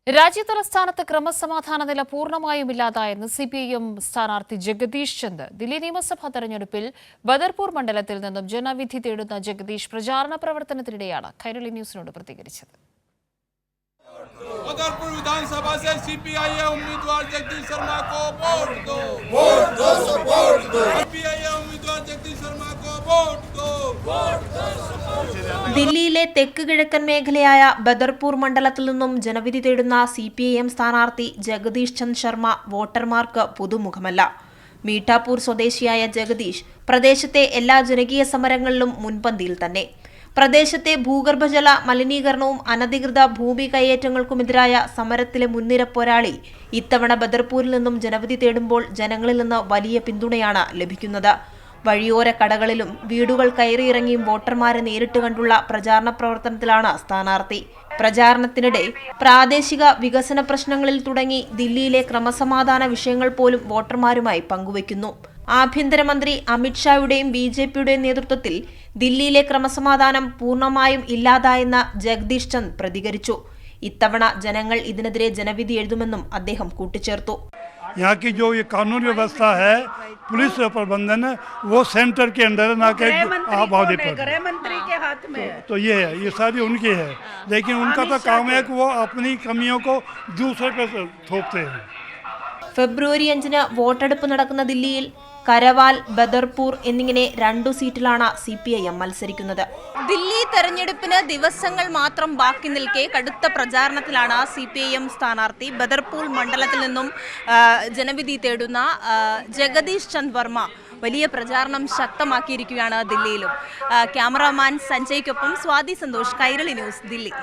രാജ്യതലസ്ഥാനത്ത് ക്രമസമാധാന നില പൂർണ്ണമായും ഇല്ലാതായെന്ന് സിപിഐഎം സ്ഥാനാർത്ഥി ജഗദീഷ് ചന്ദ്. ദില്ലി നിയമസഭാ തെരഞ്ഞെടുപ്പിൽ ബദർപൂർ മണ്ഡലത്തിൽ നിന്നും ജനവിധി തേടുന്ന ജഗദീഷ് പ്രചാരണ പ്രവർത്തനത്തിനിടെയാണ് കൈരളി ന്യൂസിനോട് പ്രതികരിച്ചത്. बदरपुर विधानसभा से सीपीआईएम उम्मीदवार जगदीश शर्मा को वोट दो, सीपीआईएम उम्मीदवार जगदीश शर्मा को वोट दो। ദില്ലിയിലെ തെക്ക് കിഴക്കൻ മേഖലയായ ബദർപൂർ മണ്ഡലത്തിൽ നിന്നും ജനവിധി തേടുന്ന സിപിഐഎം സ്ഥാനാർത്ഥി ജഗദീഷ് ചന്ദ് ശർമ്മ വോട്ടർമാർക്ക് പുതുമുഖമല്ല. മീഠാപൂർ സ്വദേശിയായ ജഗദീഷ് പ്രദേശത്തെ എല്ലാ ജനകീയ സമരങ്ങളിലും മുൻപന്തിയിൽ തന്നെ. പ്രദേശത്തെ ഭൂഗർഭജല മലിനീകരണവും അനധികൃത ഭൂമി കയ്യേറ്റങ്ങൾക്കുമെതിരായ സമരത്തിലെ മുൻനിര പോരാളി ഇത്തവണ ബദർപൂരിൽ നിന്നും ജനവിധി തേടുമ്പോൾ ജനങ്ങളിൽ നിന്ന് വലിയ പിന്തുണയാണ് ലഭിക്കുന്നത്. വഴിയോര കടകളിലും വീടുകൾ കയറിയിറങ്ങിയും വോട്ടർമാരെ നേരിട്ട് കണ്ടുള്ള പ്രചാരണ പ്രവർത്തനത്തിലാണ് സ്ഥാനാർത്ഥി. പ്രചാരണത്തിനിടെ പ്രാദേശിക വികസന പ്രശ്നങ്ങളിൽ തുടങ്ങി ദില്ലിയിലെ ക്രമസമാധാന വിഷയങ്ങൾ പോലും വോട്ടർമാരുമായി പങ്കുവയ്ക്കുന്നു. ആഭ്യന്തരമന്ത്രി അമിത്ഷായുടെയും ബിജെപിയുടെയും നേതൃത്വത്തിൽ ദില്ലിയിലെ ക്രമസമാധാനം പൂർണ്ണമായും ഇല്ലാതായെന്ന ജഗദീഷ് ചന്ദ് പ്രതികരിച്ചു. ഇത്തവണ ജനങ്ങൾ ഇതിനെതിരെ ജനവിധി എഴുതുമെന്നും അദ്ദേഹം കൂട്ടിച്ചേർത്തു. यहाँ की जो ये कानून व्यवस्था है, पुलिस प्रबंधन, वो सेंटर के अंडर है, ना कि आबादी पर। गृह मंत्री के हाथ में तो ये सारी उनकी है, लेकिन उनका तो काम है कि वो अपनी कमियों को दूसरे पे थोपते हैं. ഫെബ്രുവരി 5-ന് വോട്ടെടുപ്പ് നടക്കുന്ന ദില്ലിയിൽ കരവാൽ, ബദർപൂർ എന്നിങ്ങനെ 2 സീറ്റിലാണ് സിപിഐഎം മത്സരിക്കുന്നത്. ദില്ലി തെരഞ്ഞെടുപ്പിന് ദിവസങ്ങൾ മാത്രം ബാക്കി നിൽക്കെ കടുത്ത പ്രചാരണത്തിലാണ് സിപിഐഎം സ്ഥാനാർത്ഥി. ബദർപൂർ മണ്ഡലത്തിൽ നിന്നും ജനവിധി തേടുന്ന ജഗദീഷ് ചന്ദ് വർമ്മ വലിയ പ്രചാരണം ശക്തമാക്കിയിരിക്കുകയാണ് ദില്ലിയിലും. ക്യാമറാമാൻ സഞ്ജയ്ക്കൊപ്പം സ്വാതി സന്തോഷ്, കൈരളി ന്യൂസ്, ദില്ലി.